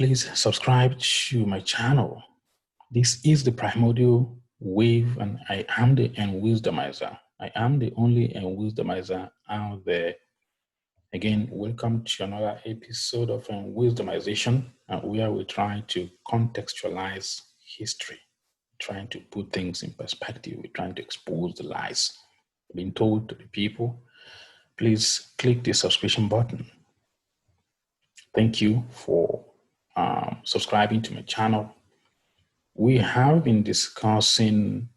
please subscribe to my channel. This is the Primordial Wave, and I am the Enwisdomizer. I am the only Enwisdomizer out there. Again, welcome to another episode of Enwisdomization, where we try to contextualize history, trying to put things in perspective. We're trying to expose the lies being told to the people. Please click the subscription button. Thank you for subscribing to my channel. We have been discussing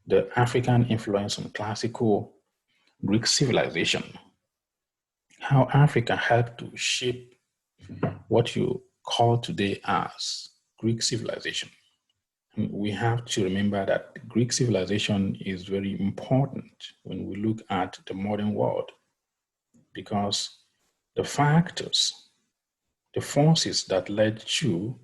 the African influence on classical Greek civilization, how Africa helped to shape what you call today as Greek civilization. And we have to remember that Greek civilization is very important when we look at the modern world, because the factors, the forces that led to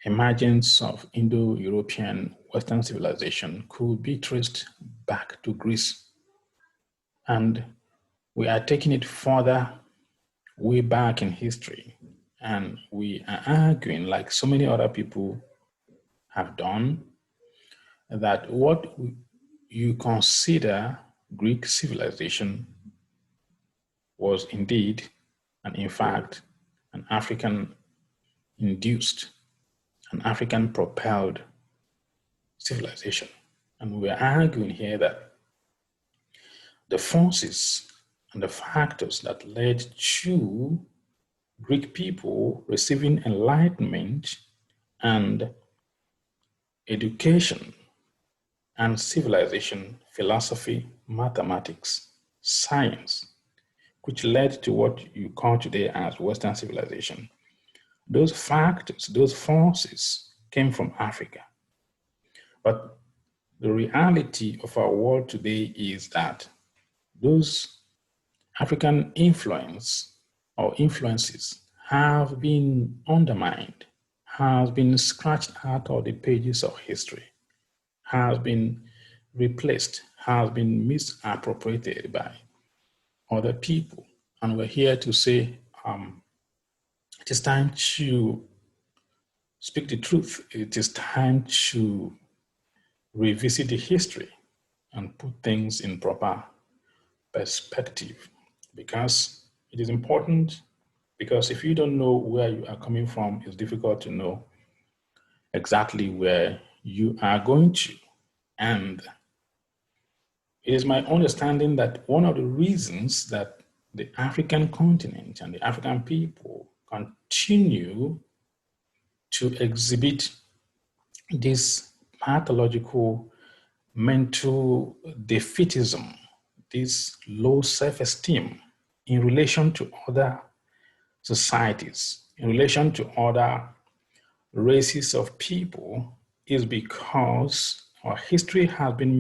emergence of Indo-European Western civilization could be traced back to Greece. And we are taking it further way back in history. And we are arguing, like so many other people have done, that what you consider Greek civilization was indeed, and in fact, an African-induced, an African-propelled civilization. And we're arguing here that the forces and the factors that led to Greek people receiving enlightenment and education and civilization, philosophy, mathematics, science, which led to what you call today as Western civilization. Those factors, those forces came from Africa. But the reality of our world today is that those African influence or influences have been undermined, has been scratched out of the pages of history, has been replaced, has been misappropriated by other people. And we're here to say it is time to speak the truth. It is time to revisit the history and put things in proper perspective, because it is important. Because if you don't know where you are coming from, it's difficult to know exactly where you are going to. And it is my understanding that one of the reasons that the African continent and the African people continue to exhibit this pathological mental defeatism, this low self-esteem in relation to other societies, in relation to other races of people, is because our history has been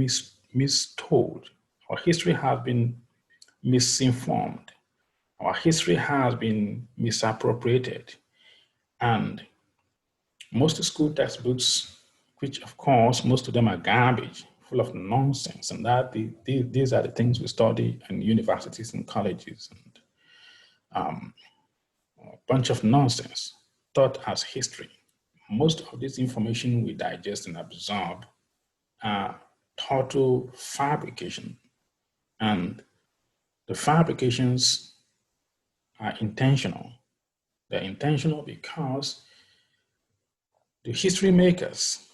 mistold. Our history has been misinformed. Our history has been misappropriated. And most school textbooks, which of course, most of them are garbage, full of nonsense, and that these are the things we study in universities and colleges, and a bunch of nonsense taught as history. Most of this information we digest and absorb are total fabrication, and the fabrications are intentional. They're intentional because the history makers,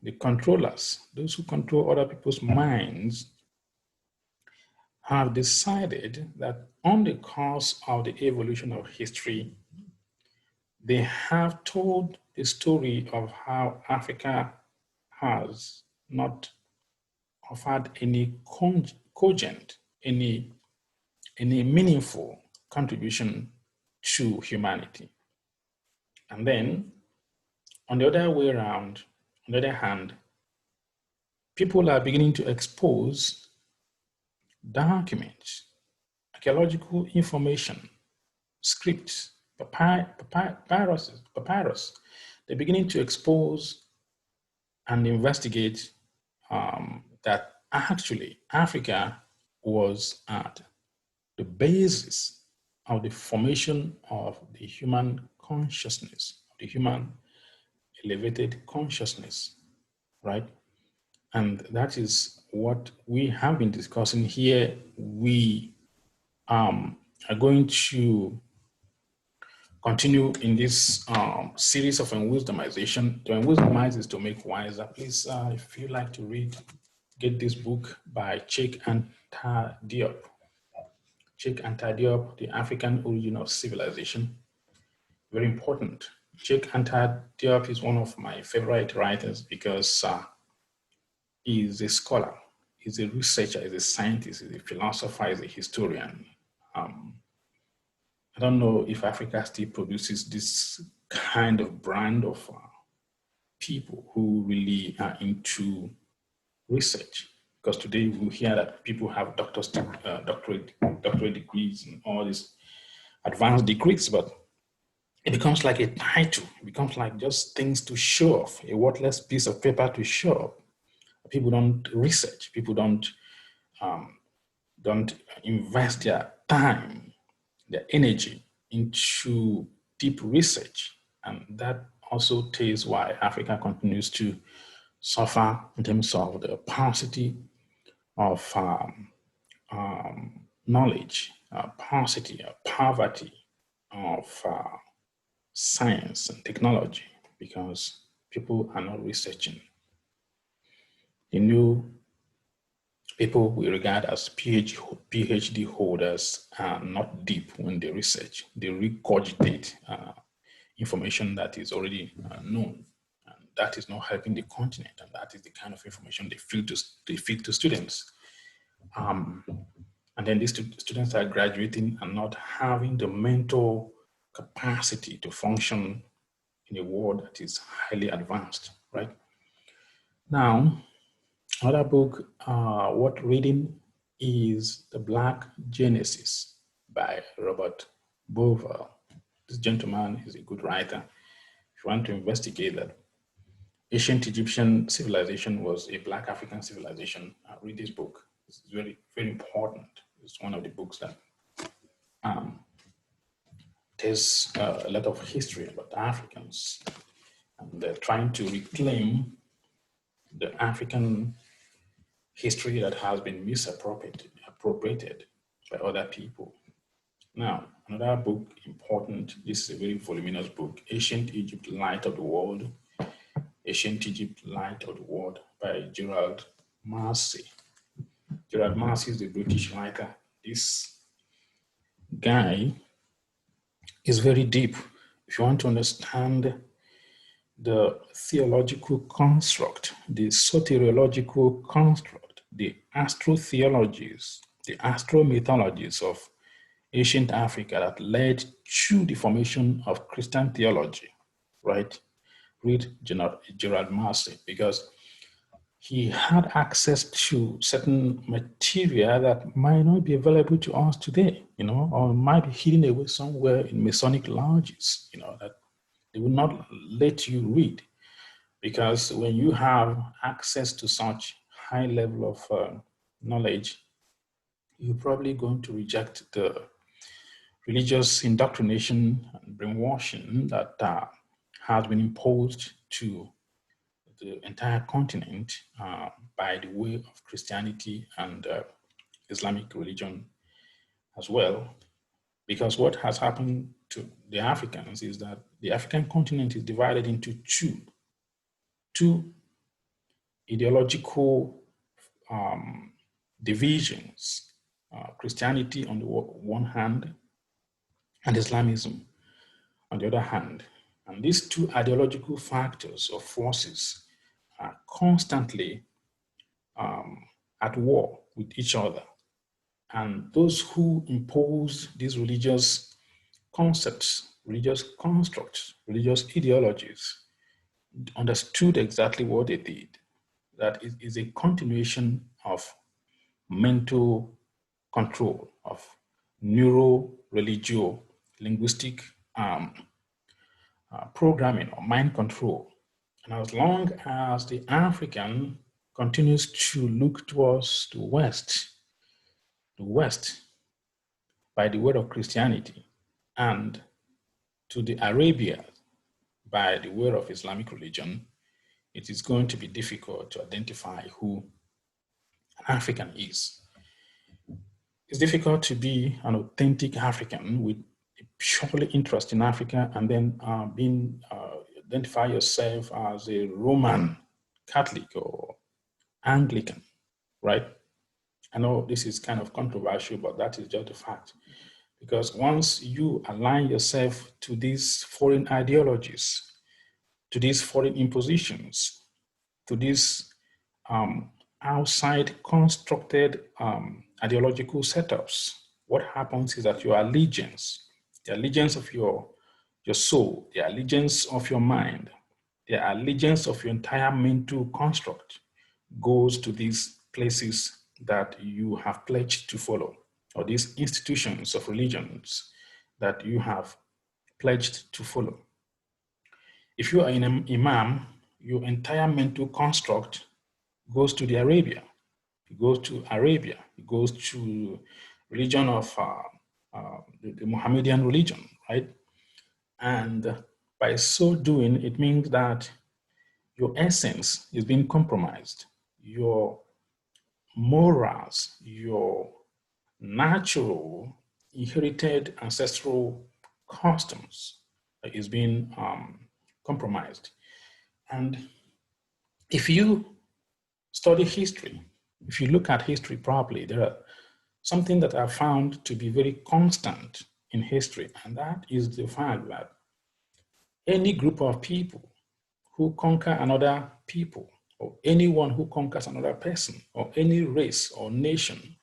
the controllers, those who control other people's minds, have decided that on the course of the evolution of history, they have told the story of how Africa has not offered any cogent, any meaningful contribution to humanity. And then, on the other way around, on the other hand, people are beginning to expose documents, archaeological information, scripts, papyrus. They're beginning to expose and investigate that actually Africa was at the basis of the formation of the human consciousness, the human elevated consciousness, right? And that is what we have been discussing here. We are going to continue in this series of unwisdomization. To unwisdomize is to make wiser. Please, if you like to read, get this book by Cheikh Anta Diop. Cheikh Anta Diop, The African Origin of Civilization. Very important. Cheikh Anta Diop is one of my favorite writers because he's a scholar, he's a researcher, he's a scientist, he's a philosopher, he's a historian. I don't know if Africa still produces this kind of brand of people who really are into research. Because today we hear that people have doctorate degrees and all these advanced degrees, but it becomes like a title. It becomes like just things to show off, a worthless piece of paper to show up. People don't research. People don't invest their time, their energy into deep research. And that also tells why Africa continues to suffer in terms of the paucity of knowledge, paucity, poverty of science and technology, because people are not researching. The new people we regard as PhD holders are not deep when they research. They regurgitate information that is already known. And that is not helping the continent. And that is the kind of information they feed to students. And then these students are graduating and not having the mental capacity to function in a world that is highly advanced, right? Now, another book worth reading is The Black Genesis by Robert Bauval. This gentleman is a good writer. If you want to investigate that ancient Egyptian civilization was a Black African civilization, read this book. It's very, very important. It's one of the books that there's a lot of history about Africans, and they're trying to reclaim the African history that has been misappropriated by other people. Now, another book important, this is a very voluminous book, Ancient Egypt, Light of the World, Ancient Egypt, Light of the World by Gerald Massey. Gerald Massey is a British writer. This guy is very deep. If you want to understand the theological construct, the soteriological construct, the astrotheologies, the astromythologies of ancient Africa that led to the formation of Christian theology, right? Read Gerald Massey, because he had access to certain material that might not be available to us today, or might be hidden away somewhere in Masonic lodges, that they will not let you read. Because when you have access to such high level of knowledge, you're probably going to reject the religious indoctrination and brainwashing that has been imposed to the entire continent by the way of Christianity and Islamic religion as well. Because what has happened to the Africans is that the African continent is divided into two ideological divisions, Christianity on the one hand and Islamism on the other hand. And these two ideological factors or forces are constantly at war with each other. And those who impose these religious concepts, religious constructs, religious ideologies understood exactly what they did. That it is a continuation of mental control, of neuro-religio linguistic programming or mind control. And as long as the African continues to look towards the West by the word of Christianity, and to the Arabia by the way of Islamic religion, it is going to be difficult to identify who an African is. It's difficult to be an authentic African with a purely interest in Africa and then identify yourself as a Roman Catholic or Anglican, right? I know this is kind of controversial, but that is just a fact. Because once you align yourself to these foreign ideologies, to these foreign impositions, to these outside constructed ideological setups, what happens is that your allegiance, the allegiance of your soul, the allegiance of your mind, the allegiance of your entire mental construct goes to these places that you have pledged to follow, or these institutions of religions that you have pledged to follow. If you are an imam, your entire mental construct goes to the Arabia. It goes to Arabia. It goes to religion of the Mohammedan religion, right? And by so doing, it means that your essence is being compromised. Your morals, your natural, inherited ancestral customs is being compromised. And if you study history, if you look at history properly, there are something that I found to be very constant in history, and that is the fact that any group of people who conquer another people, or anyone who conquers another person, or any race or nation,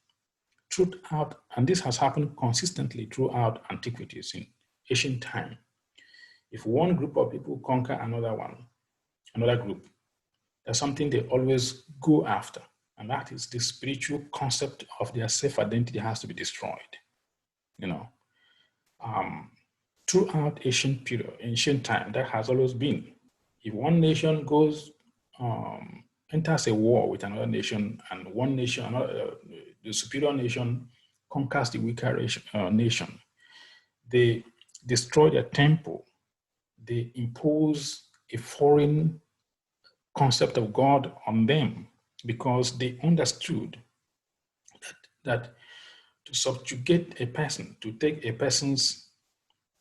throughout, and this has happened consistently throughout antiquities in ancient time. If one group of people conquer another group, there's something they always go after, and that is the spiritual concept of their self-identity has to be destroyed. Throughout ancient time, that has always been. If one nation enters a war with another nation, and one nation, the superior nation conquers the weaker nation, they destroy their temple. They impose a foreign concept of God on them because they understood that to subjugate a person, to take a person's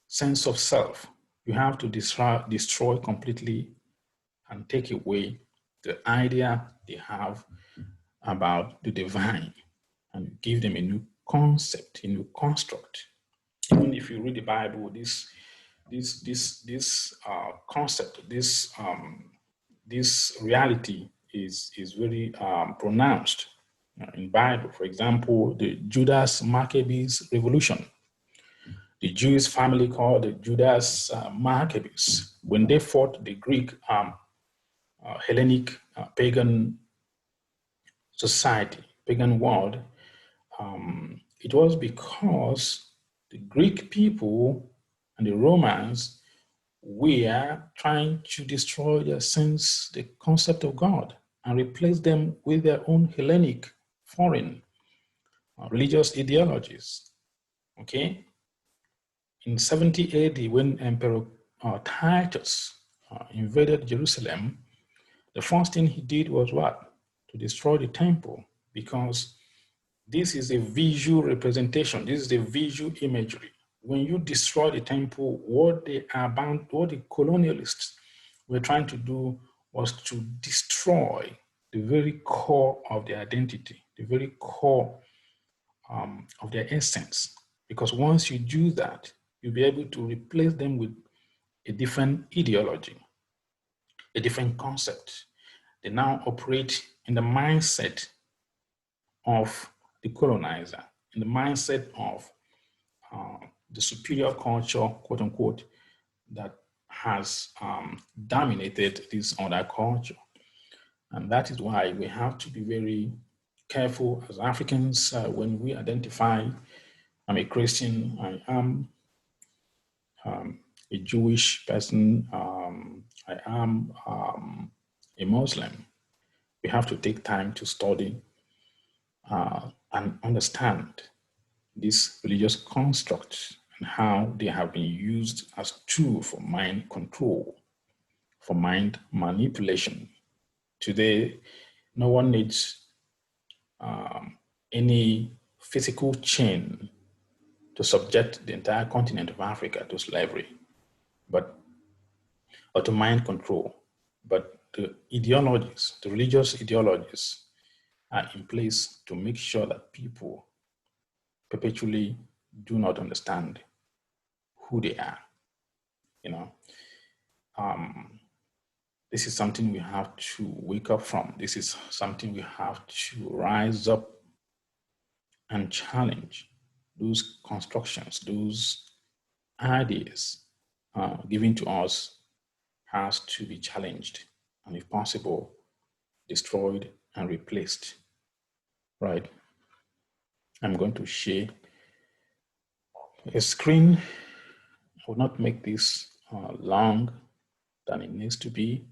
sense of self, you have to destroy completely and take away the idea they have about the divine and give them a new concept, a new construct. Even if you read the Bible, this concept, this reality is very pronounced in Bible. For example, the Judas Maccabees revolution. The Jewish family called the Judas Maccabees, when they fought the Greek Hellenic pagan society, pagan world, it was because the Greek people and the Romans were trying to destroy the concept of God, and replace them with their own Hellenic, foreign religious ideologies. Okay? In 70 AD, when Emperor Titus invaded Jerusalem, the first thing he did was what? To destroy the temple, because this is a visual representation. This is the visual imagery. When you destroy the temple, what the colonialists were trying to do was to destroy the very core of their identity, the very core of their essence. Because once you do that, you'll be able to replace them with a different ideology, a different concept. They now operate in the mindset of the colonizer, in the mindset of the superior culture, quote unquote, that has dominated this other culture. And that is why we have to be very careful as Africans when we identify, I'm a Christian, I am a Jewish person, I am a Muslim. We have to take time to study and understand these religious constructs and how they have been used as tool for mind control, for mind manipulation. Today, no one needs any physical chain to subject the entire continent of Africa to slavery, but or to mind control. But the ideologies, the religious ideologies, are in place to make sure that people perpetually do not understand who they are. You know, this is something we have to wake up from. This is something we have to rise up and challenge. Those constructions, those ideas given to us has to be challenged and, if possible, destroyed and replaced. Right? I'm going to share a screen. I will not make this long than it needs to be.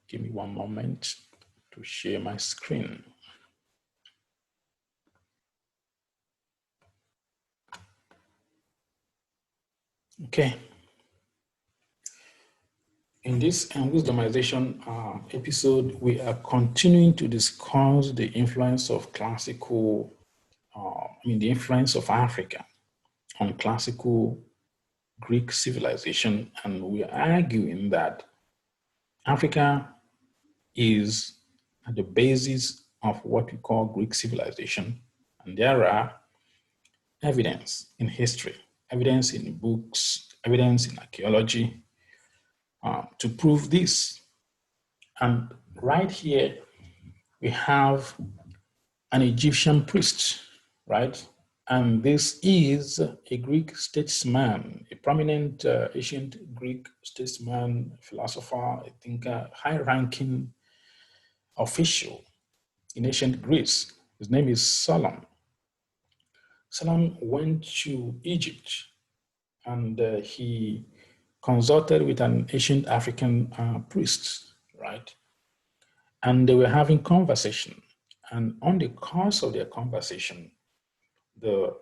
Give me one moment to share my screen. Okay. In this wisdomization episode, we are continuing to discuss the influence of classical, the influence of Africa on classical Greek civilization. And we are arguing that Africa is at the basis of what we call Greek civilization. And there are evidence in history, evidence in books, evidence in archaeology to prove this. And right here, we have an Egyptian priest, right? And this is a Greek statesman, a prominent ancient Greek statesman, philosopher, a thinker, high-ranking official in ancient Greece. His name is Solon. Solon went to Egypt and he consulted with an ancient African priest, right? And they were having conversation. And on the course of their conversation, the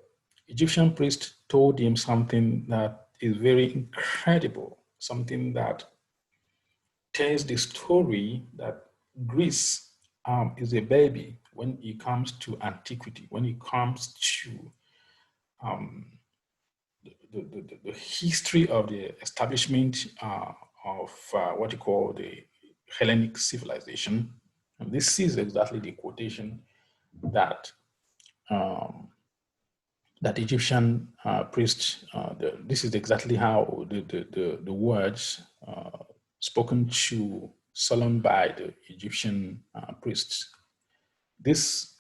Egyptian priest told him something that is very incredible, something that tells the story that Greece is a baby when it comes to antiquity, when it comes to the history of the establishment of what you call the Hellenic civilization. And this is exactly the quotation that that Egyptian priest, this is exactly how the words spoken to Solon by the Egyptian priests. This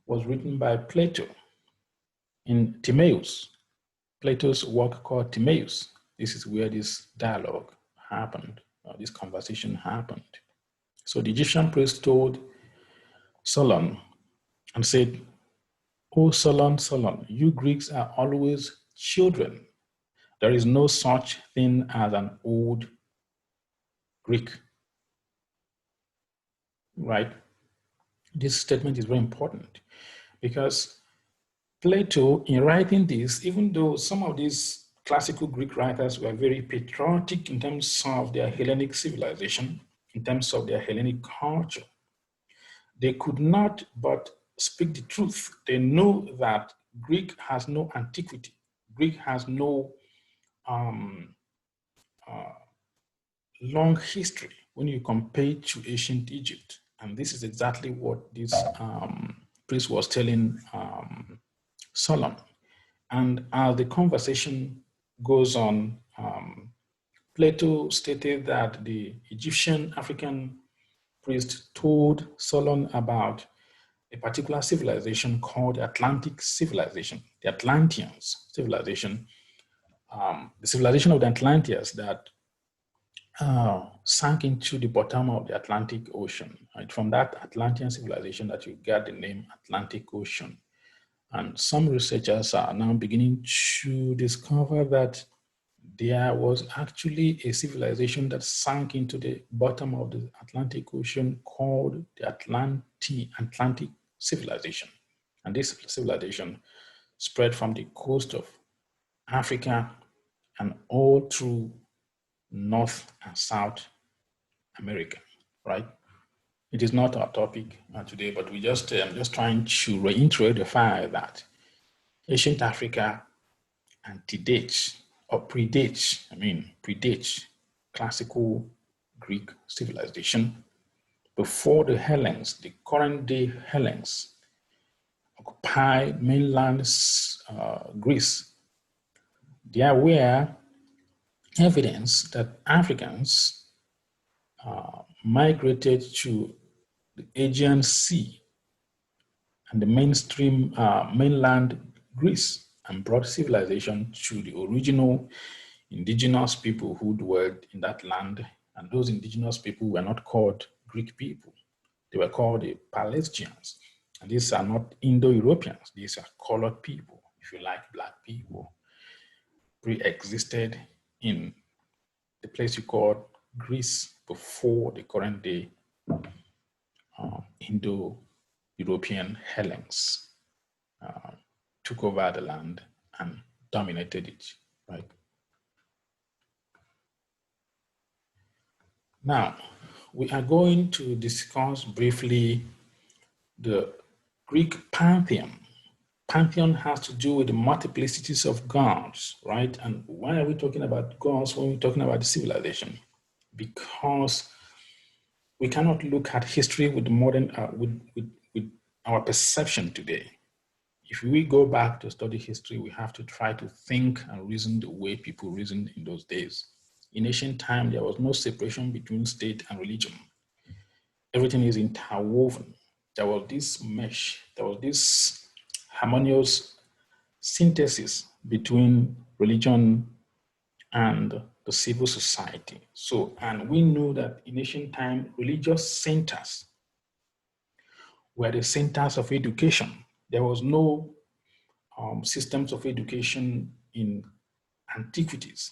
was written by Plato in Timaeus, Plato's work called Timaeus. This is where this dialogue happened, this conversation happened. So the Egyptian priest told Solon and said, "Oh, Solon, Solon, you Greeks are always children. There is no such thing as an old Greek." Right? This statement is very important because Plato, in writing this, even though some of these classical Greek writers were very patriotic in terms of their Hellenic civilization, in terms of their Hellenic culture, they could not but speak the truth. They know that Greek has no antiquity. Greek has no long history when you compare it to ancient Egypt. And this is exactly what this priest was telling Solon. And as the conversation goes on, Plato stated that the Egyptian African priest told Solon about a particular civilization called the Atlantic civilization, the Atlanteans civilization, the civilization of the Atlanteans that sank into the bottom of the Atlantic Ocean. Right? From that Atlantean civilization that you get the name Atlantic Ocean. And some researchers are now beginning to discover that there was actually a civilization that sank into the bottom of the Atlantic Ocean called the Atlantic civilization. And this civilization spread from the coast of Africa and all through North and South America, right? It is not our topic today, but I'm just trying to reiterate the fact that ancient Africa antedates or predates classical Greek civilization. Before the Hellenes, the current day Hellenes, occupied mainland Greece, there were evidence that Africans migrated to the Aegean Sea and the mainland Greece and brought civilization to the original indigenous people who dwelled in that land. And those indigenous people were not called Greek people. They were called the Palestinians. And these are not Indo-Europeans. These are colored people, if you like, black people, pre-existed in the place you call Greece before the current day Indo-European Hellenes took over the land and dominated it, right? Now, we are going to discuss briefly the Greek pantheon. Pantheon has to do with the multiplicities of gods, right? And why are we talking about gods when we're talking about the civilization? Because we cannot look at history with modern, with our perception today. If we go back to study history, we have to try to think and reason the way people reasoned in those days. In ancient time, there was no separation between state and religion. Everything is interwoven. There was this mesh, there was this harmonious synthesis between religion and the civil society. So, and we know that in ancient time, religious centers were the centers of education. There was no systems of education in antiquities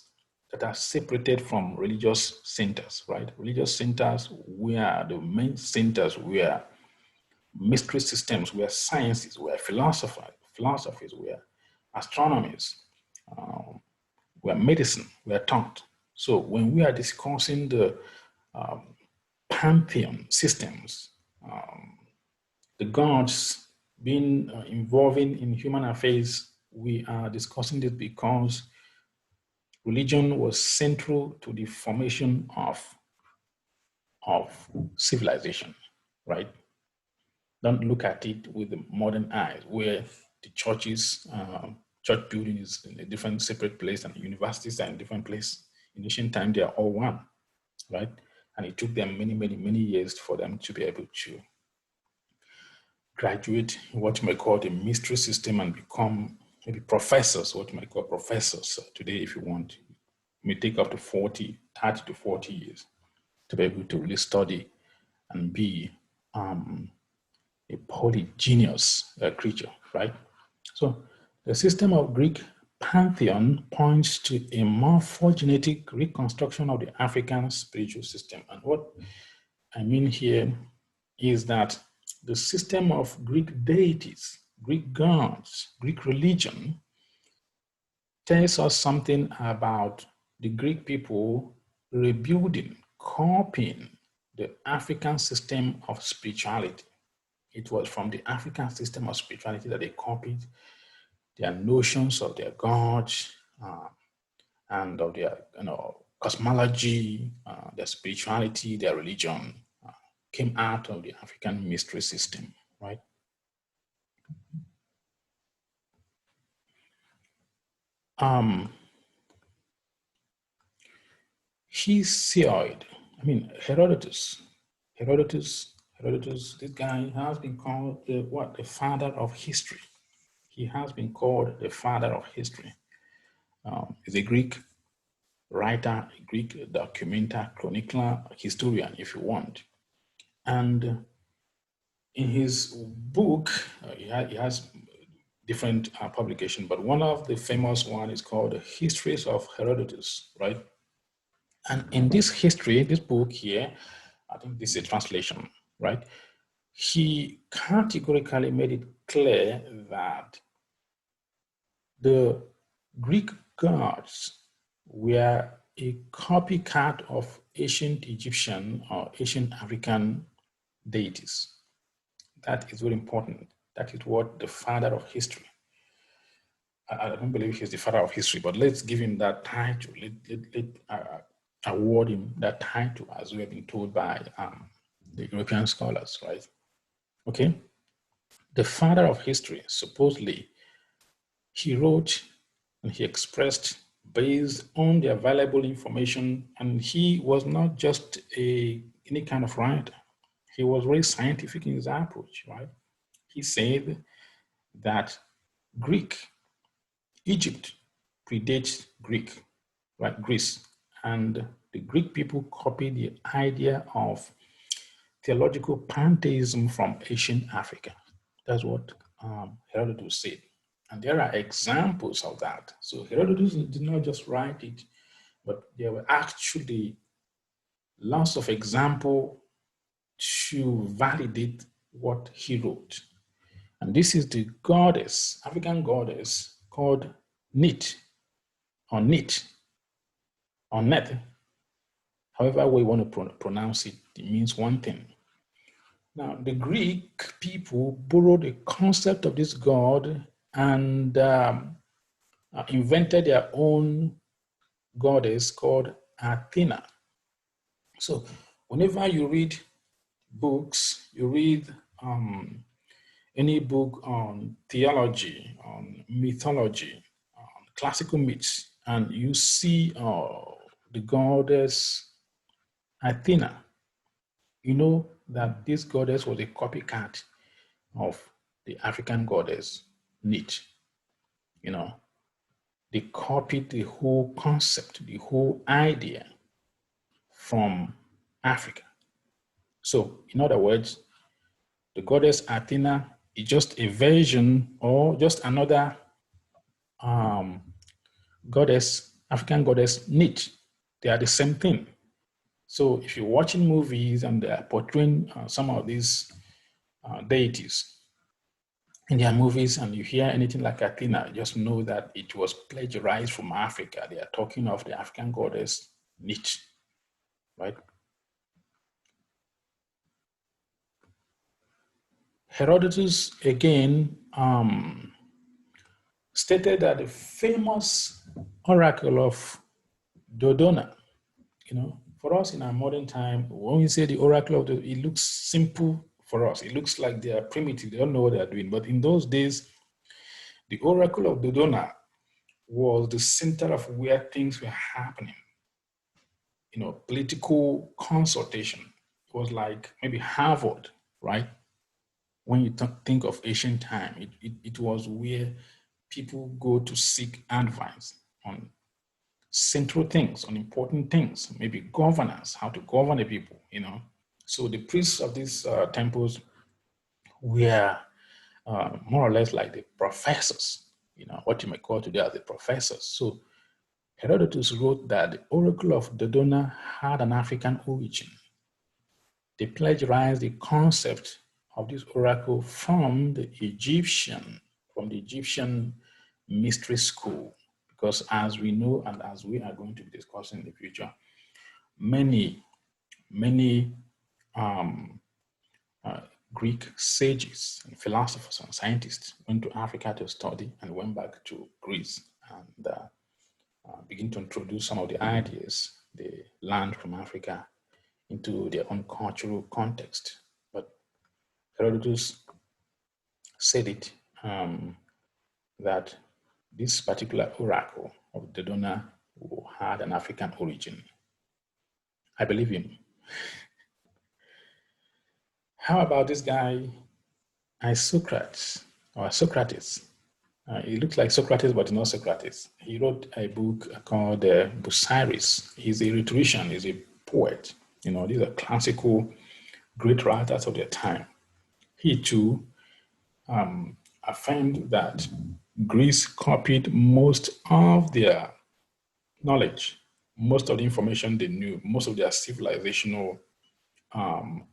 that are separated from religious centers, right? Religious centers were the main centers where mystery systems, where sciences, where philosophies, where astronomies, where medicine were taught. So when we are discussing the pantheon systems, the gods being involving in human affairs, we are discussing this because religion was central to the formation of civilization, right? Don't look at it with the modern eyes, where the churches, church building is in a different separate place and universities are in a different place. In ancient time, they are all one, right? And it took them many years for them to be able to graduate what you might call the mystery system and become maybe professors, what you might call professors. Today, if you want, it may take up to 30 to 40 years to be able to really study and be a polygenius creature, right? So the system of Greek pantheon points to a morphogenetic reconstruction of the African spiritual system. And what I mean here is that the system of Greek deities, Greek gods, Greek religion tells us something about the Greek people rebuilding, copying the African system of spirituality. It was from the African system of spirituality that they copied their notions of their gods and of their cosmology, their spirituality, their religion came out of the African mystery system, right? Hesiod, Herodotus, this guy has been called the father of history. He has been called the father of history. He's a Greek writer, a Greek documenter, chronicler, historian, if you want. And in his book, he has different publications, but one of the famous one is called The Histories of Herodotus, right? And in this history, this book here, I think this is a translation, right? he categorically made it clear that the Greek gods were a copycat of ancient Egyptian or ancient African deities. That is very important. That is what the father of history, I don't believe he's the father of history, but let's give him that title. Let award him that title, as we have been told by the European scholars, right? Okay. The father of history, supposedly, he wrote and he expressed based on the available information, and he was not just any kind of writer. He was very scientific in his approach, right? He said that Egypt predates Greek, right? Greece. And the Greek people copied the idea of theological pantheism from ancient Africa. That's what Herodotus said. And there are examples of that. So Herodotus did not just write it, but there were actually lots of examples to validate what he wrote. And this is the goddess, African goddess, called Nit, or Nit, or Net. However we want to pronounce it, it means one thing. Now, the Greek people borrowed the concept of this god and invented their own goddess called Athena. So whenever you read books, you read any book on theology, on mythology, on classical myths, and you see the goddess Athena, you know that this goddess was a copycat of the African goddess Nit. You know, they copied the whole concept, the whole idea from Africa. So, in other words, the goddess Athena is just a version or just another goddess, African goddess Nit. They are the same thing. So if you're watching movies and they are portraying some of these deities in their movies and you hear anything like Athena, just know that it was plagiarized from Africa. They are talking of the African goddess Nit, right? Herodotus again stated that the famous oracle of Dodona, you know, for us in our modern time, when we say the oracle of Dodona, it looks simple for us. It looks like they are primitive. They don't know what they are doing. But in those days, the oracle of Dodona was the center of where things were happening. You know, political consultation. It was like maybe Harvard, right? When you think of ancient time, it was where people go to seek advice on central things, on important things, maybe governance, how to govern the people, you know. So the priests of these temples were more or less like the professors, you know, what you may call today as the professors. So Herodotus wrote that the oracle of Dodona had an African origin. They plagiarized the concept of this oracle from the Egyptian mystery school. Because as we know, and as we are going to be discussing in the future, many Greek sages and philosophers and scientists went to Africa to study and went back to Greece and begin to introduce some of the ideas they learned from Africa into their own cultural context. But Herodotus said it that this particular oracle of Dodona had an African origin. I believe him. How about this guy, Socrates? He looks like Socrates, but not Socrates. He wrote a book called Busiris. He's a rhetorician, he's a poet. You know, these are classical great writers of their time. He too affirmed that Greece copied most of their knowledge, most of the information they knew, most of their civilizational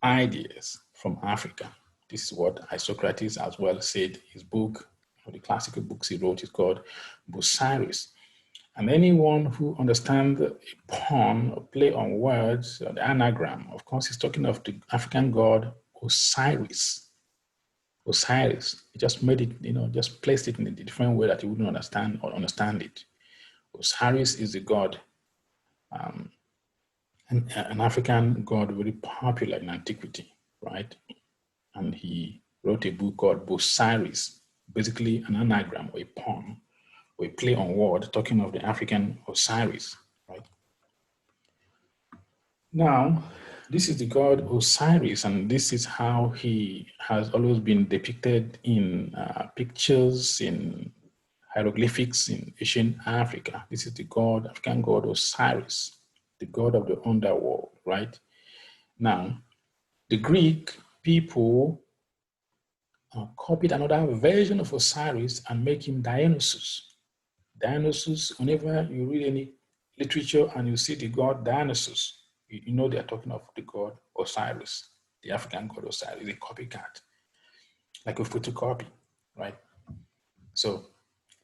ideas from Africa. This is what Isocrates as well said. His book, one of the classical books he wrote, is called Busiris. And anyone who understands a pun or play on words, or the anagram, of course, he's talking of the African god Osiris. Osiris. He just made it, just placed it in a different way that you wouldn't understand it. Osiris is a god, an African god, very popular in antiquity, right? And he wrote a book called Busiris, basically an anagram or a pun or a play on word talking of the African Osiris, right? Now, this is the god Osiris, and this is how he has always been depicted in pictures, in hieroglyphics in ancient Africa. This is the god, African god Osiris, the god of the underworld, right? Now, the Greek people copied another version of Osiris and make him Dionysus. Dionysus, whenever you read any literature and you see the god Dionysus, you know they're talking of the god Osiris, the African god Osiris, a copycat, like a photocopy, right? So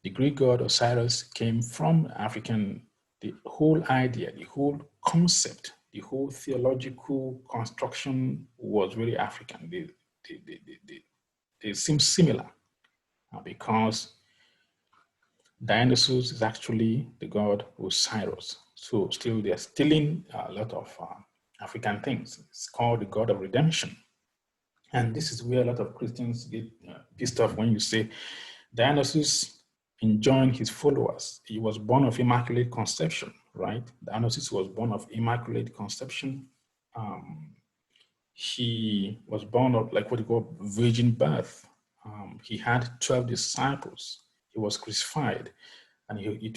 the Greek god Osiris came from African. The whole idea, the whole concept, the whole theological construction was very African. They seem similar because Dionysus is actually the god Osiris. So still they're stealing a lot of African things. It's called the god of redemption. And this is where a lot of Christians get pissed off when you say Dionysus enjoined his followers. He was born of Immaculate Conception, right? Dionysus was born of Immaculate Conception. He was born of like what you call virgin birth. He had 12 disciples. He was crucified, and he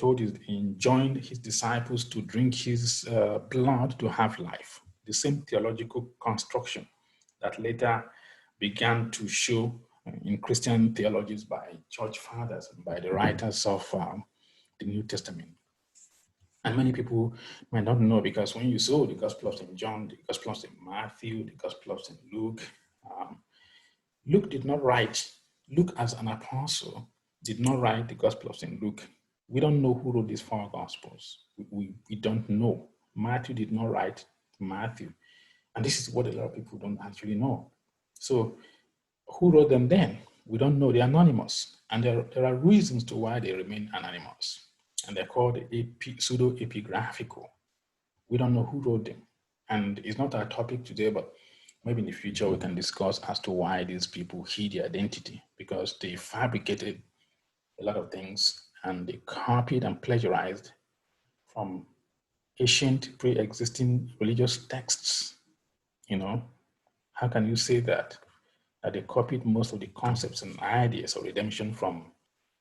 enjoined his disciples to drink his blood to have life. The same theological construction that later began to show in Christian theologies by church fathers and by the writers of the New Testament. And many people might not know, because when you saw the Gospel of St. John, the Gospel of St. Matthew, the Gospel of St. Luke, Luke did not write, Luke as an apostle did not write the Gospel of St. Luke. We don't know who wrote these four Gospels. We don't know. Matthew did not write Matthew. And this is what a lot of people don't actually know. So who wrote them then? We don't know. They're anonymous. And there are reasons to why they remain anonymous. And they're called pseudo-epigraphical. We don't know who wrote them. And it's not our topic today, but maybe in the future we can discuss as to why these people hid their identity, because they fabricated a lot of things and they copied and plagiarized from ancient pre-existing religious texts. How can you say that they copied most of the concepts and ideas of redemption from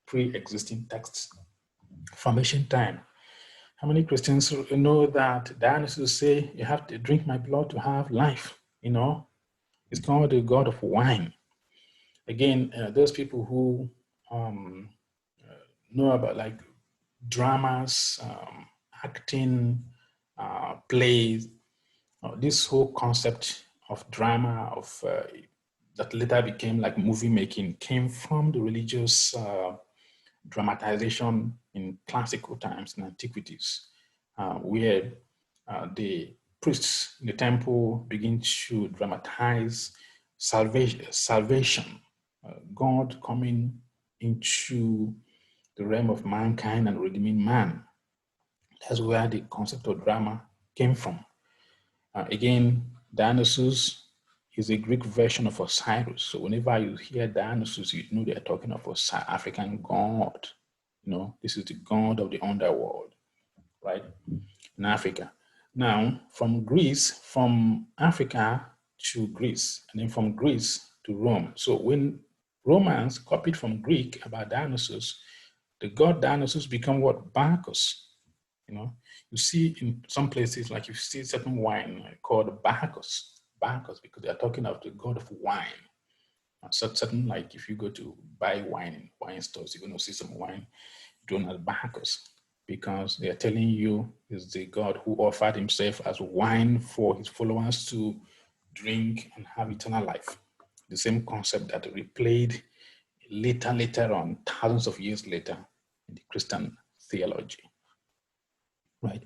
pre-existing texts from ancient time? How many Christians know that Dionysus say, you have to drink my blood to have life? It's called the god of wine. Again, those people who know about like dramas, acting, plays, this whole concept of drama that later became like movie making came from the religious dramatization in classical times, in antiquities, where the priests in the temple begin to dramatize salvation, God coming into the realm of mankind and redeeming man. That's where the concept of drama came from. Again, Dionysus is a Greek version of Osiris. So whenever you hear Dionysus, you know they're talking of an African god. This is the god of the underworld, right? In Africa. Now, from Africa to Greece, and then from Greece to Rome. So when Romans copied from Greek about Dionysus, the god Dionysus become what? Bacchus. You see in some places, like you see certain wine called Bacchus, because they are talking of the god of wine. Certain, like if you go to buy wine in wine stores, you're going to see some wine known as Bacchus, because they are telling you is the god who offered himself as wine for his followers to drink and have eternal life. the same concept that replayed later on, thousands of years later, in the Christian theology, right?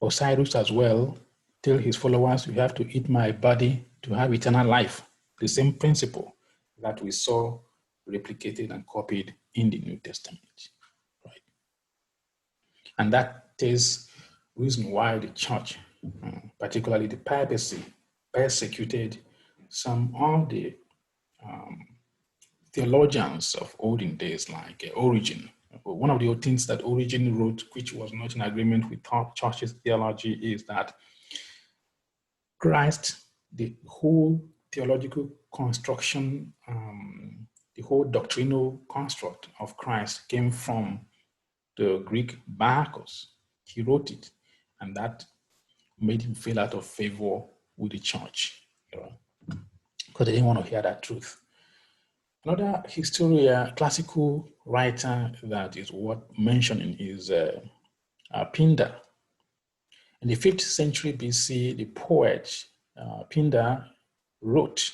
Osiris as well tell his followers, you have to eat my body to have eternal life. The same principle that we saw replicated and copied in the New Testament, right? And that is reason why the church, particularly the papacy, persecuted some of the theologians of olden days, like Origen. One of the things that Origen wrote, which was not in agreement with church's theology, is that Christ, the whole theological construction, the whole doctrinal construct of Christ came from the Greek Bacchus. He wrote it, and that made him feel out of favor with the church, because they didn't want to hear that truth. Another historian, classical writer that is worth mentioning is Pindar. In the 5th century BC, the poet Pindar wrote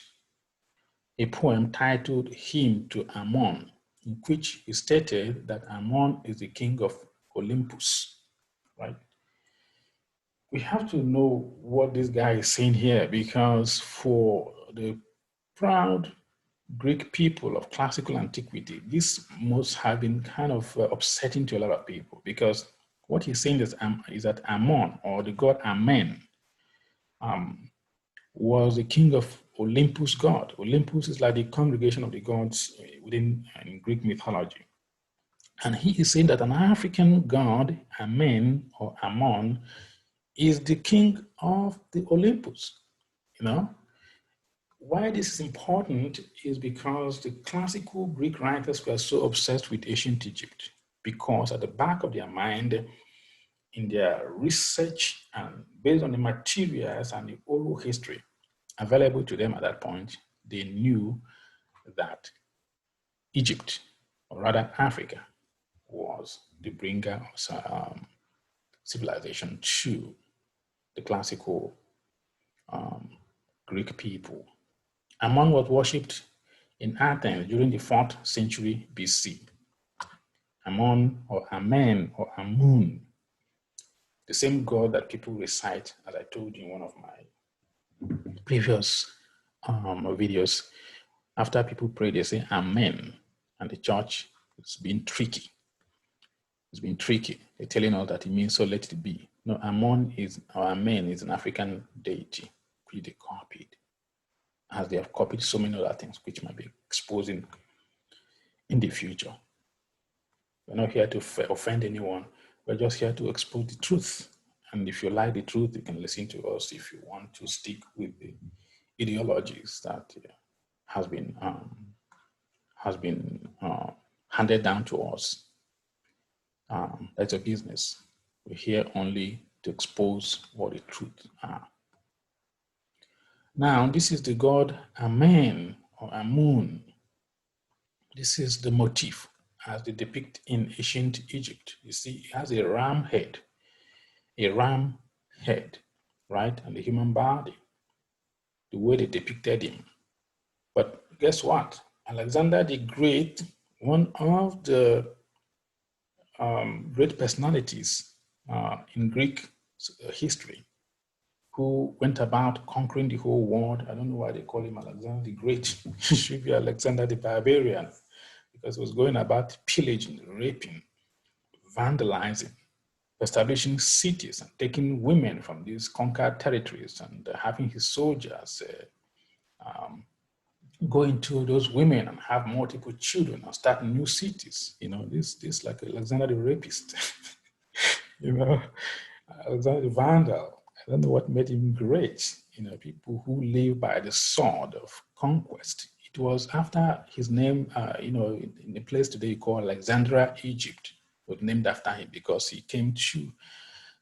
a poem titled Hymn to Ammon, in which he stated that Ammon is the king of Olympus, right? We have to know what this guy is saying here, because for the proud Greek people of classical antiquity, this must have been kind of upsetting to a lot of people, because what he's saying is that Ammon, or the god Amen, was the king of Olympus god. Olympus is like the congregation of the gods within Greek mythology. And he is saying that an African god, Amen or Ammon, is the king of the Olympus, Why this is important is because the classical Greek writers were so obsessed with ancient Egypt, because at the back of their mind, in their research and based on the materials and the oral history available to them at that point, they knew that Egypt, or rather Africa, was the bringer of civilization to the classical Greek people. Ammon was worshipped in Athens during the 4th century BC. Ammon or Amen or Amun, the same god that people recite, as I told you in one of my previous videos. After people pray, they say Amen, and the church is being tricky. It's been tricky. They're telling us that it means so let it be. No, Ammon is, or Amen is an African deity, which they copied, as they have copied so many other things which might be exposing in the future. We're not here to offend anyone. We're just here to expose the truth. And if you like the truth, you can listen to us. If you want to stick with the ideologies that has been handed down to us, that's a business. We're here only to expose what the truth are. Now, this is the god Amen or Amun. This is the motif as they depict in ancient Egypt. You see, it has a ram head, right? And the human body, the way they depicted him. But guess what? Alexander the Great, one of the great personalities in Greek history, who went about conquering the whole world. I don't know why they call him Alexander the Great. He should be Alexander the Barbarian, because he was going about pillaging, raping, vandalizing, establishing cities and taking women from these conquered territories, and having his soldiers go into those women and have multiple children and start new cities. This like Alexander the Rapist. Alexander the Vandal. I don't know what made him great. People who live by the sword of conquest. It was after his name, in a place today called Alexandria, Egypt, was named after him, because he came to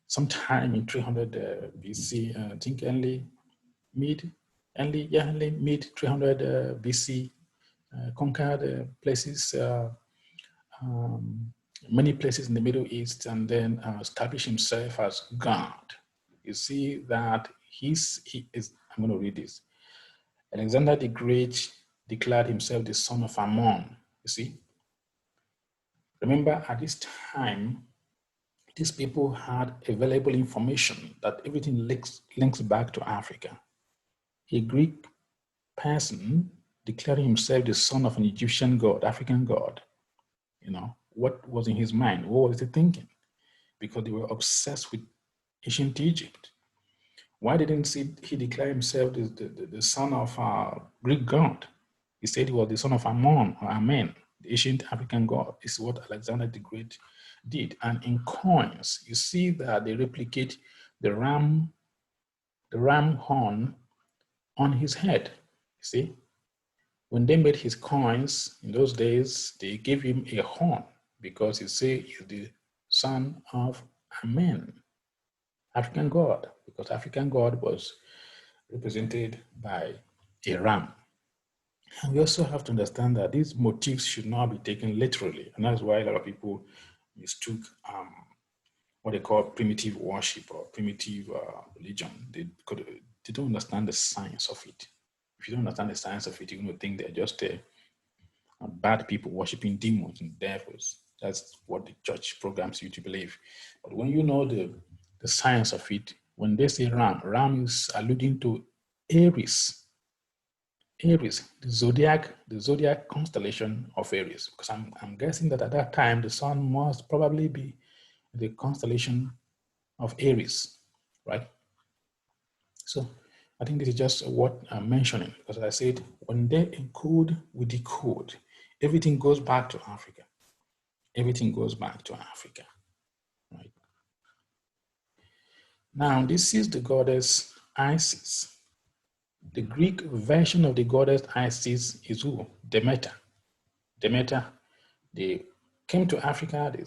sometime in 300 BC, I think mid 300 BC, conquered places, many places in the Middle East, and then established himself as God. You see that he is, I'm going to read this. Alexander the Great declared himself the son of Ammon. You see? Remember, at this time, these people had available information that everything links back to Africa. A Greek person declaring himself the son of an Egyptian god, African god. You know, what was in his mind? What was he thinking? Because they were obsessed with ancient Egypt. Why didn't he declare himself the son of a Greek god? He said he was the son of Ammon or Amen, the ancient African god. This is what Alexander the Great did. And in coins, you see that they replicate the ram horn on his head. You see, when they made his coins in those days, they gave him a horn because he said he's the son of Amen, African god, because African god was represented by a ram. And we also have to understand that these motifs should not be taken literally. And that's why a lot of people mistook what they call primitive worship or primitive religion. They don't understand the science of it. If you don't understand the science of it, you're going to think they're just bad people worshiping demons and devils. That's what the church programs you to believe. But when you know the science of it, when they say ram is alluding to Aries. Aries, the zodiac constellation of Aries. Because I'm guessing that at that time the sun must probably be the constellation of Aries, right? So I think this is just what I'm mentioning, because I said when they encode, we decode. Everything goes back to Africa. Everything goes back to Africa, right? Now, this is the goddess Isis. The Greek version of the goddess Isis is who? Demeter. Demeter, they came to Africa, they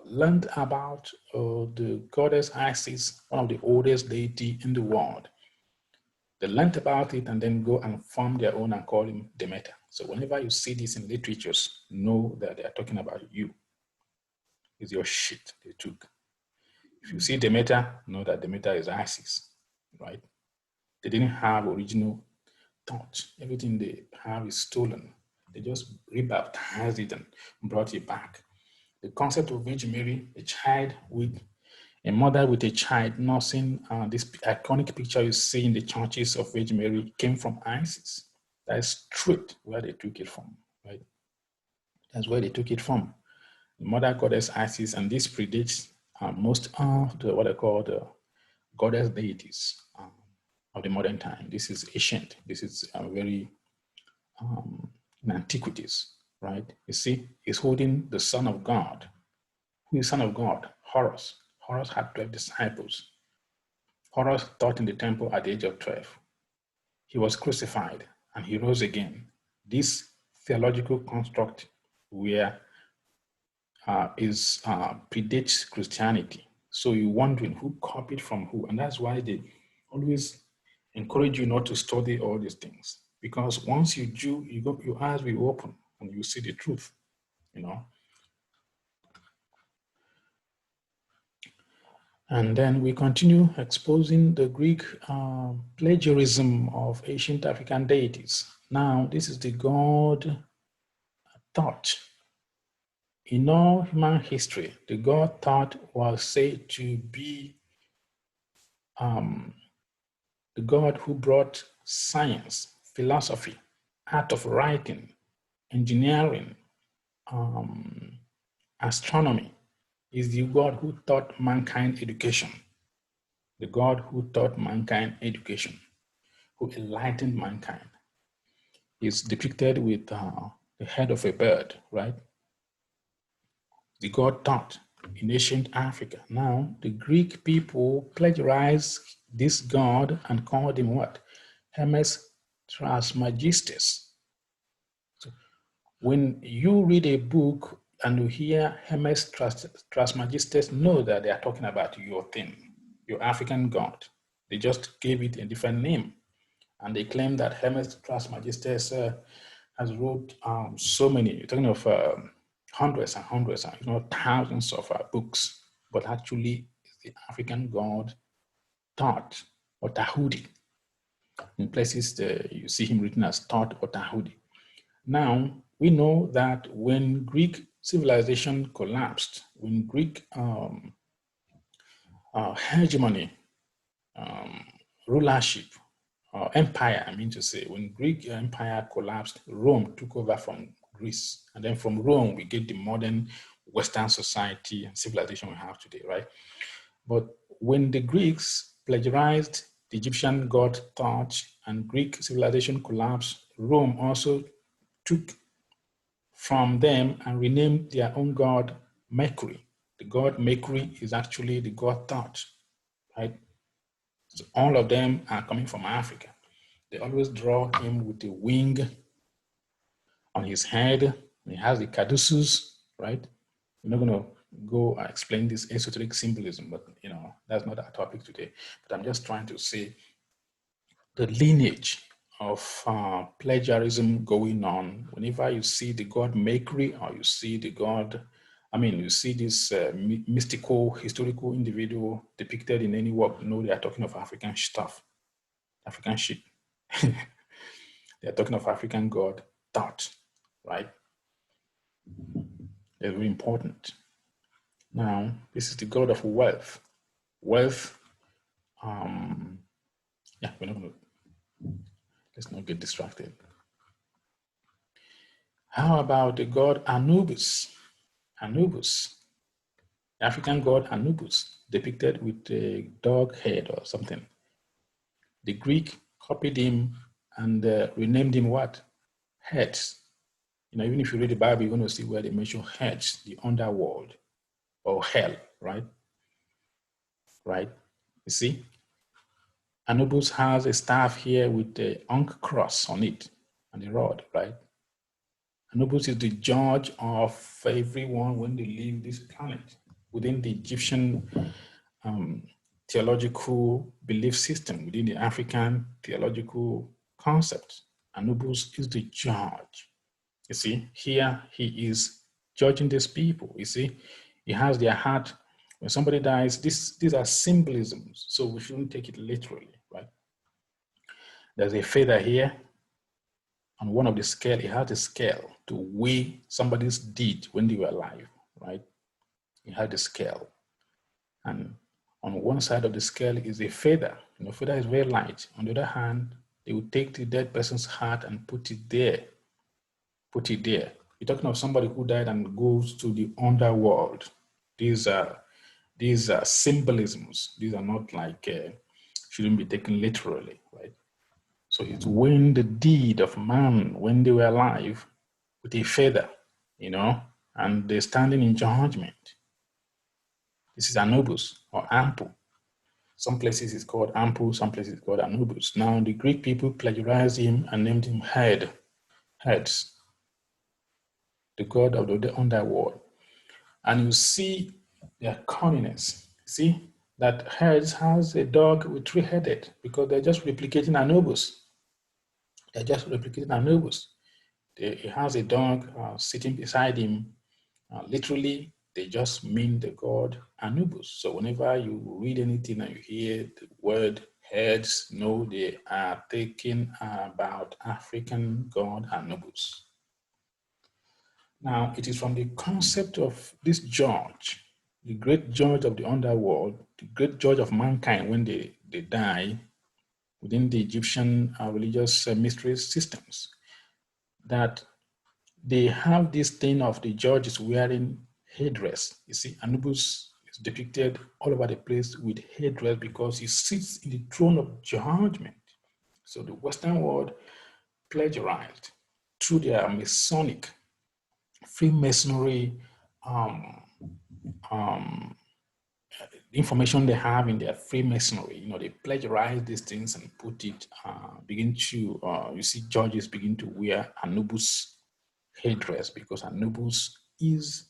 learned about the goddess Isis, one of the oldest deity in the world. They learned about it and then go and form their own and call him Demeter. So whenever you see this in literatures, know that they are talking about you. It's your shit they took. If you see Demeter, know that Demeter is Isis, right? They didn't have original thought. Everything they have is stolen. They just rebaptized it and brought it back. The concept of Virgin Mary, a mother with a child nursing, this iconic picture you see in the churches of Virgin Mary came from Isis. That is straight where they took it from, right? That's where they took it from. The mother goddess Isis, and this predates most of the what I call the goddess deities of the modern time. This is ancient. This is very in antiquities, right? You see, he's holding the Son of God. Who is Son of God? Horus. Horus had 12 disciples. Horus taught in the temple at the age of 12. He was crucified and he rose again. This theological construct predates Christianity. So you're wondering who copied from who, and that's why they always encourage you not to study all these things, because once you do, your eyes will open and you see the truth, you know. And then we continue exposing the Greek plagiarism of ancient African deities. Now, this is the god Thoth. In all human history, the god Thoth was said to be the god who brought science, philosophy, art of writing, engineering, astronomy. Is the God who taught mankind education. The God who taught mankind education, who enlightened mankind. Is depicted with the head of a bird, right? The God Thoth in ancient Africa. Now, the Greek people plagiarized this god and called him what? Hermes Trismegistus. So when you read a book and you hear Hermes Trismegistus, know that they are talking about your thing, your African god. They just gave it a different name. And they claim that Hermes Trismegistus has wrote so many, you're talking of hundreds and hundreds, if not thousands of books, but actually the African god Thoth or Tahuti. In places, you see him written as Thoth or Tahuti. Now, we know that when Greek civilization collapsed, when Greek hegemony, rulership, empire, I mean to say, when Greek empire collapsed, Rome took over from Greece. And then from Rome, we get the modern Western society and civilization we have today, right? But when the Greeks plagiarized the Egyptian god Thoth and Greek civilization collapsed, Rome also took from them and renamed their own god Mercury. The god Mercury is actually the god Thoth, right? So all of them are coming from Africa. They always draw him with a wing on his head. He has the caduceus, right? We're not going to go explain this esoteric symbolism, but that's not our topic today. But I'm just trying to say the lineage of plagiarism going on. Whenever you see the god Mercury, or you see the god, you see this mystical, historical individual depicted in any work, they are talking of African stuff, African shit. They are talking of African god Thoth, right? They're very important. Now, this is the god of wealth. Wealth, let's not get distracted. How about the god Anubis? Anubis, the African god Anubis, depicted with a dog head or something. The Greek copied him and renamed him what? Hades. Even if you read the Bible, you're going to see where they mention Hades, the underworld, or hell, right? Right? You see? Anubis has a staff here with the Ankh cross on it and the rod, right? Anubis is the judge of everyone when they leave this planet. Within the Egyptian theological belief system, within the African theological concept, Anubis is the judge. You see, here he is judging these people. You see, he has their heart. When somebody dies, these are symbolisms, so we shouldn't take it literally, right? There's a feather here. On one of the scale, he has a scale to weigh somebody's deed when they were alive, right? He had a scale. And on one side of the scale is a feather. Feather is very light. On the other hand, they would take the dead person's heart and put it there. Put it there. You're talking of somebody who died and goes to the underworld. These are symbolisms. These are not like, shouldn't be taken literally, right? So it's when the deed of man, when they were alive, with a feather, and they're standing in judgment. This is Anubis or Ampu. Some places it's called Ampu, some places it's called Anubis. Now the Greek people plagiarized him and named him Hades, the god of the underworld. And you see their cunningness. See that Hades has a dog with three-headed because they're just replicating Anubis. They're just replicating Anubis. He has a dog sitting beside him. Literally, they just mean the god Anubis. So whenever you read anything and you hear the word Hades, know they are thinking about African god Anubis. Now, it is from the concept of this judge, the great judge of the underworld, the great judge of mankind when they die within the Egyptian religious mystery systems, that they have this thing of the judge is wearing headdress. You see, Anubis is depicted all over the place with headdress because he sits in the throne of judgment. So the Western world plagiarized through their Masonic, Freemasonry information they have in their Freemasonry. They plagiarize these things and put it, you see judges begin to wear Anubis headdress because Anubis is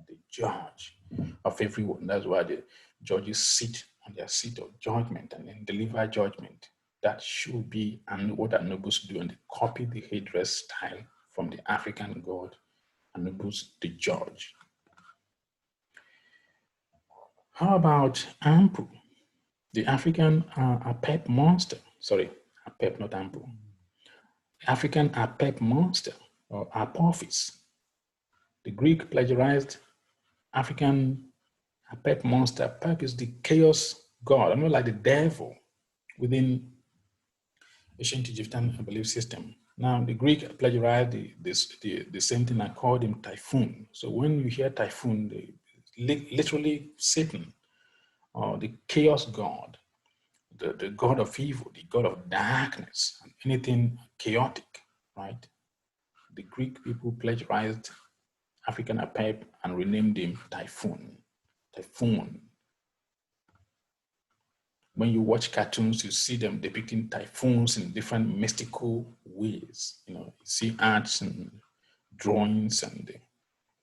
the judge of everyone. That's why the judges sit on their seat of judgment and then deliver judgment. That should be what Anubis do, and they copy the headdress style from the African god Anubis, the judge. How about Ampu, the African Apep monster? Sorry, Apep, not ample. African Apep monster or Apophis. The Greek plagiarized African Apep monster. Apep is the chaos god, I mean, like the devil within ancient Egyptian belief system. Now, the Greek plagiarized the same thing and called him Typhoon. So when you hear Typhoon, literally Satan, or the chaos god, the god of evil, the god of darkness, and anything chaotic, right? The Greek people plagiarized African Apep and renamed him Typhoon. Typhoon. When you watch cartoons, you see them depicting typhoons in different mystical ways. You see arts and drawings and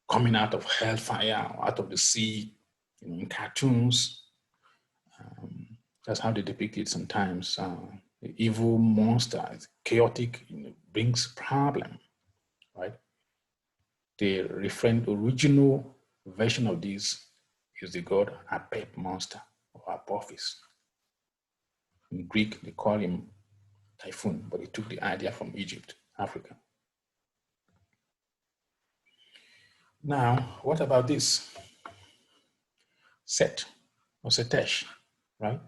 coming out of hellfire or out of the sea, in cartoons. That's how they depict it sometimes. The evil monster is chaotic, brings problem, right? The original version of this is the god Apep monster or Apophis. In Greek, they call him Typhoon, but he took the idea from Egypt, Africa. Now, what about this? Set or Setesh, right?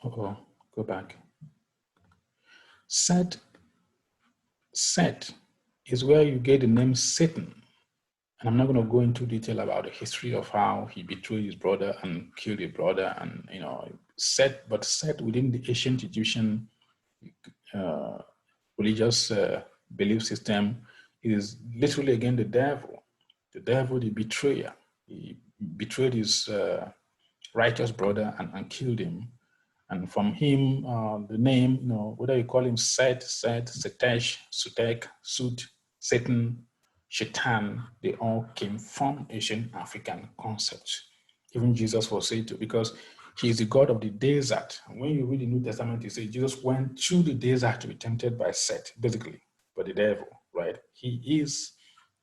Go back. Set is where you get the name Satan. And I'm not going to go into detail about the history of how he betrayed his brother and killed his brother, and Set within the ancient Egyptian religious belief system is literally again the devil, the betrayer. He betrayed his righteous brother and killed him. And from him, the name, whether you call him Set, Setesh, Sutek, Sut, Satan, Shaitan, they all came from Asian African concepts. Even Jesus was said to, because he is the God of the desert. And when you read the New Testament, you say Jesus went through the desert to be tempted by Set, basically, by the devil, right? This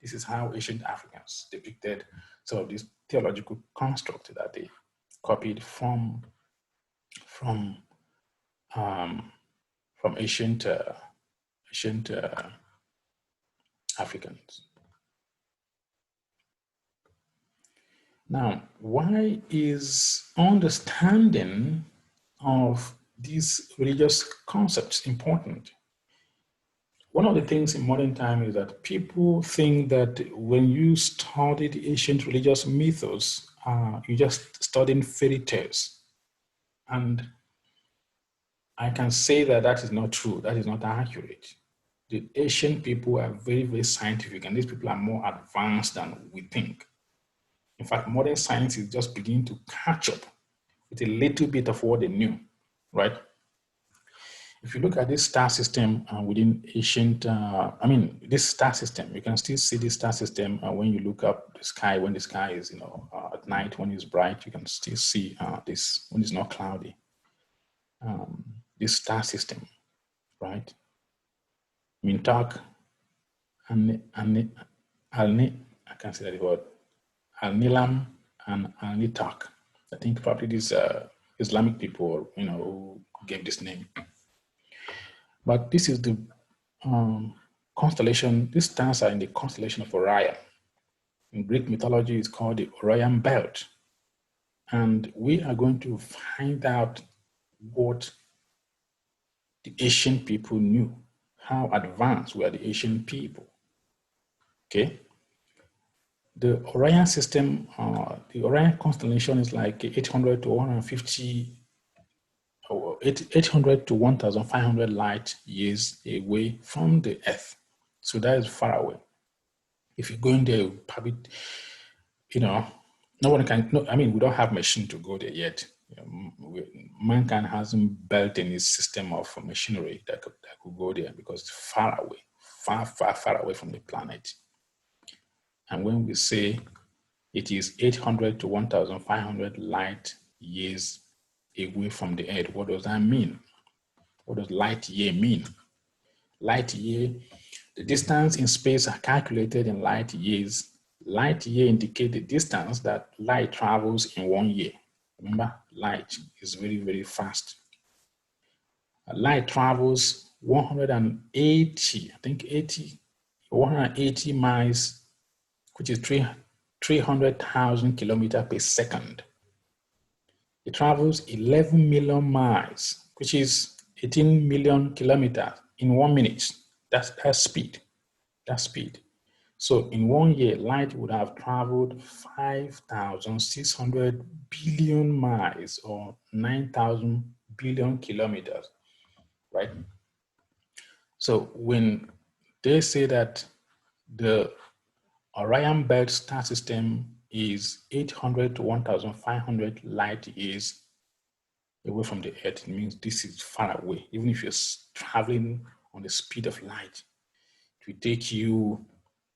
is how ancient Africans depicted some of these theological constructs that they copied from ancient Africans. Now, why is understanding of these religious concepts important? One of the things in modern time is that people think that when you study the ancient religious mythos, you're just studying fairy tales. And I can say that that is not true. That is not accurate. The ancient people are very, very scientific, and these people are more advanced than we think. In fact, modern science is just beginning to catch up with a little bit of what they knew, right? If you look at this star system within ancient, this star system, you can still see this star system when you look up the sky, when the sky is, at night, when it's bright, you can still see this when it's not cloudy. This star system, right? Mintak, I can't say that word, Al-Nilam and Al-Nitak. I think probably these Islamic people, who gave this name. But this is the constellation, these stars are in the constellation of Orion. In Greek mythology, it's called the Orion Belt. And we are going to find out what the ancient people knew, how advanced were the ancient people. Okay? The Orion system, the Orion constellation is like 800 to 150, or 800 to 1,500 light years away from the Earth. So that is far away. If you go in there, probably, no one can, we don't have machine to go there yet. Mankind hasn't built any system of machinery that could go there because it's far away, far away from the planet. And when we say it is 800 to 1,500 light years away from the Earth, what does that mean? What does light year mean? Light year, the distance in space are calculated in light years. Light year indicates the distance that light travels in 1 year. Remember, light is very, very fast. Light travels 180, I think 180 miles, which is 300,000 kilometers per second. It travels 11 million miles, which is 18 million kilometers in 1 minute. That's speed. That's speed. So in 1 year, light would have traveled 5,600 billion miles or 9,000 billion kilometers, right? So when they say that the Orion Belt star system is 800 to 1,500 light years away from the Earth, it means this is far away. Even if you're traveling on the speed of light, it will take you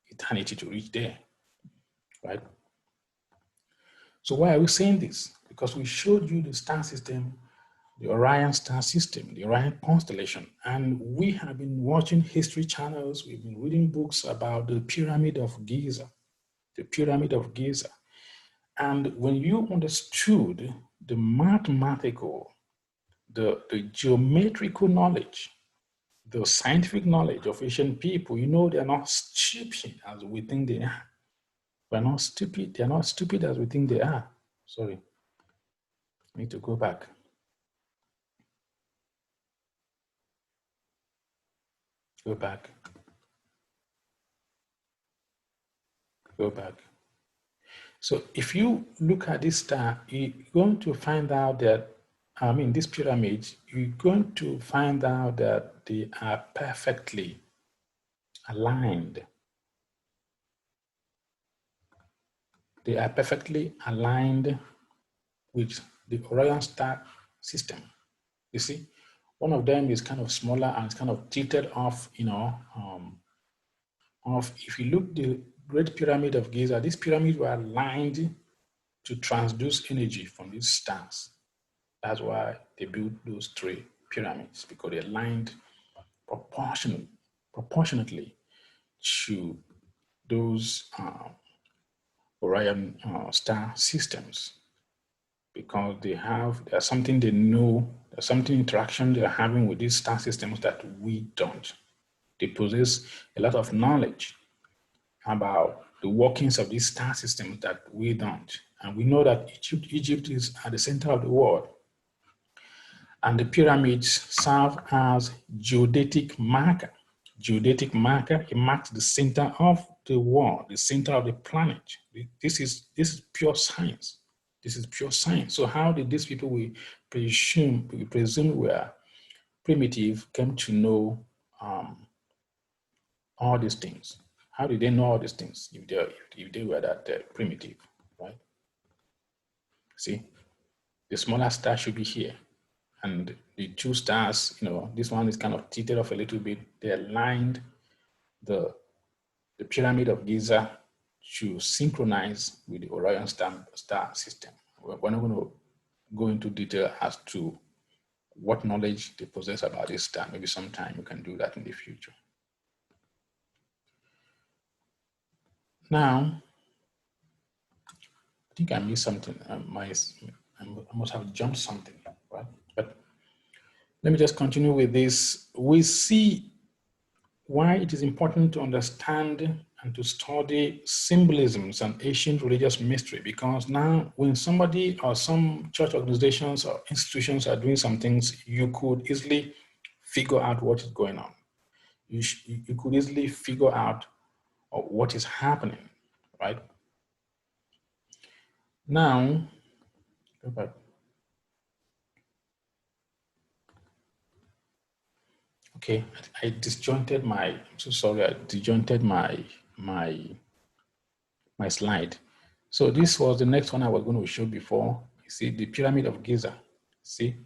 eternity to reach there, right? So why are we saying this? Because we showed you the star system, the Orion star system, the Orion constellation, and we have been watching history channels, we've been reading books about the Pyramid of Giza, the Pyramid of Giza. And when you understood the mathematical, the geometrical knowledge, the scientific knowledge of ancient people, you know they're not stupid as we think they are. They're not stupid. They're not stupid as we think they are. Sorry. I need to go back. Go back. Go back. So if you look at this star, you're going to find out that, this pyramid, you're going to find out that they are perfectly aligned. They are perfectly aligned with the Orion star system. You see, one of them is kind of smaller and it's kind of tilted off, if you look the Great Pyramid of Giza, these pyramids were aligned to transduce energy from these stars. That's why they built those 3 pyramids, because they aligned proportionately to those Orion star systems, because there's something they know, there's something interaction they're having with these star systems that we don't. They possess a lot of knowledge about the workings of these star systems that we don't. And we know that Egypt is at the center of the world. And the pyramids serve as geodetic marker. Geodetic marker, it marks the center of the world, the center of the planet. This is pure science. This is pure science. So how did these people we presume were primitive come to know all these things? How did they know all these things if they were that primitive, right? See, the smaller star should be here. And the 2 stars, this one is kind of tilted off a little bit. They aligned the Pyramid of Giza to synchronize with the Orion star system. We're not going to go into detail as to what knowledge they possess about this star. Maybe sometime we can do that in the future. Now, I think I missed something. I must have jumped something, right? But let me just continue with this. We see why it is important to understand and to study symbolisms and ancient religious mystery, because now when somebody or some church organizations or institutions are doing some things, you could easily figure out what is going on. You could easily figure out what is happening, right? Now, go back. Okay, I disjointed I'm so sorry, I disjointed my slide. So this was the next one I was going to show before. You see the Pyramid of Giza. See,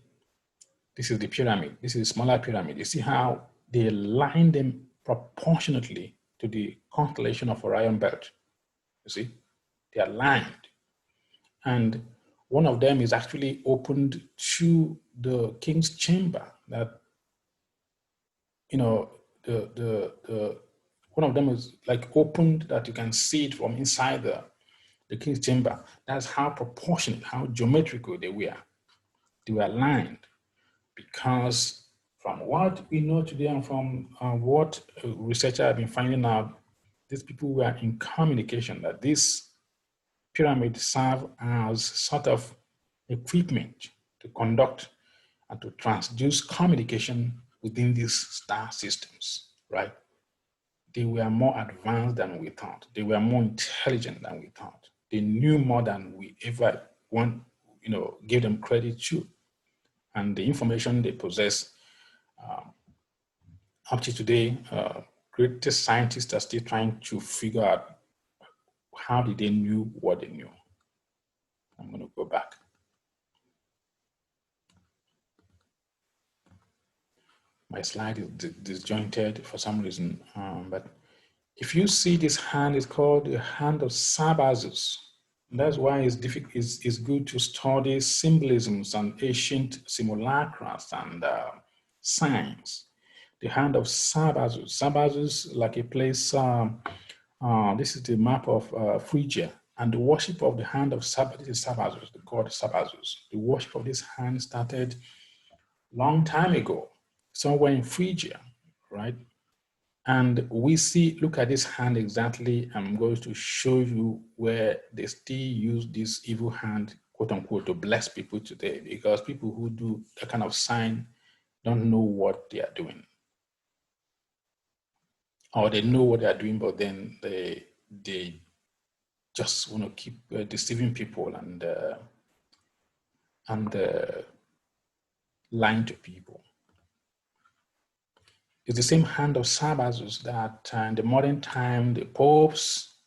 this is the pyramid. This is a smaller pyramid. You see how they align them proportionately to the constellation of Orion Belt. You see, they are aligned. And one of them is actually opened to the king's chamber. That, one of them is like opened that you can see it from inside the king's chamber. That's how proportionate, how geometrical they were. They were aligned because From what we know today and from what researchers have been finding out, these people were in communication, that this pyramid serve as sort of equipment to conduct and to transduce communication within these star systems, right? They were more advanced than we thought. They were more intelligent than we thought. They knew more than we ever give them credit to. And the information they possess up to today, greatest scientists are still trying to figure out how did they knew what they knew. I'm going to go back. My slide is disjointed for some reason, but if you see this hand, it's called the hand of Sabazus. That's why it's difficult. It's good to study symbolisms and ancient simulacras and signs. The hand of Sabazus. Sabazus, like a place. This is the map of Phrygia, and the worship of the hand of Sabazus. This is Sabazus, the god Sabazus. The worship of this hand started long time ago, somewhere in Phrygia, right? And we see, look at this hand exactly. I'm going to show you where they still use this evil hand, quote unquote, to bless people today, because people who do that kind of sign don't know what they are doing. Or they know what they are doing, but then they just want to keep deceiving people and lying to people. It's the same hand of Sabazus that in the modern time, the popes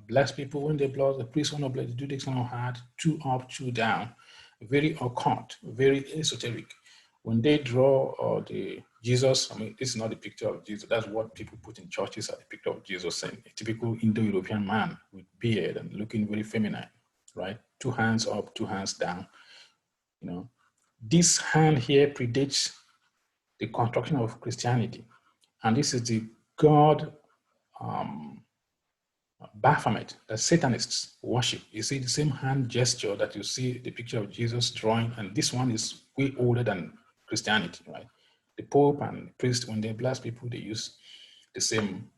bless people when they bless, the priests want to bless, they do this kind of hard, 2 up, 2 down, very occult, very esoteric. When they draw the Jesus, I mean, this is not the picture of Jesus. That's what people put in churches as the picture of Jesus, and a typical Indo-European man with beard and looking very feminine, right? 2 hands up, 2 hands down. You know, this hand here predates the construction of Christianity. And this is the God Baphomet that Satanists worship. You see the same hand gesture that you see the picture of Jesus drawing, and this one is way older than Christianity, right? The Pope and the priest, when they bless people, they use the same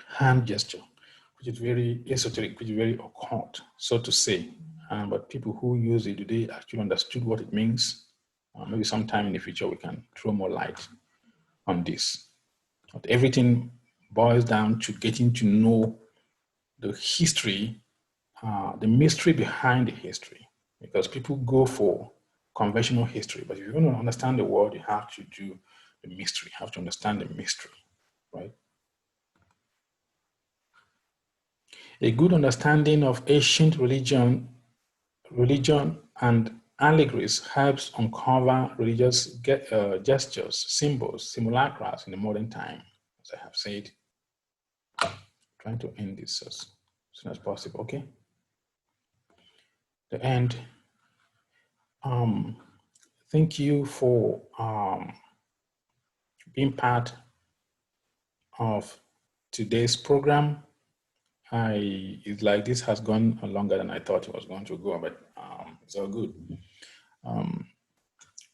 hand gesture, which is very esoteric, which is very occult, so to say. But people who use it, do they actually understood what it means? Maybe sometime in the future we can throw more light on this. But everything boils down to getting to know the history, the mystery behind the history, because people go for conventional history. But if you want to understand the world, you have to do the mystery, you have to understand the mystery, right? A good understanding of ancient religion and allegories helps uncover religious gestures, symbols, simulacras in the modern time, as I have said. Trying to end this as soon as possible, okay? The end. Thank you for being part of today's program. It's like this has gone longer than I thought it was going to go, but it's all good.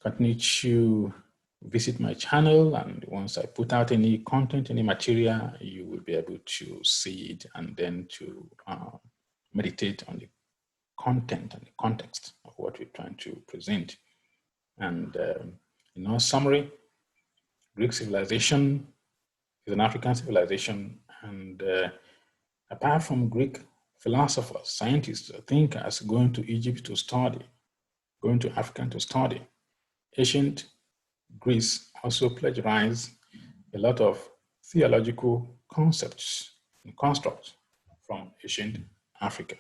Continue to visit my channel, and once I put out any content, any material, you will be able to see it and then to meditate on the content and the context of what we're trying to present. And in our summary, Greek civilization is an African civilization, and apart from Greek philosophers, scientists, thinkers going to Egypt to study, going to Africa to study, ancient Greece also plagiarized a lot of theological concepts and constructs from ancient Africa.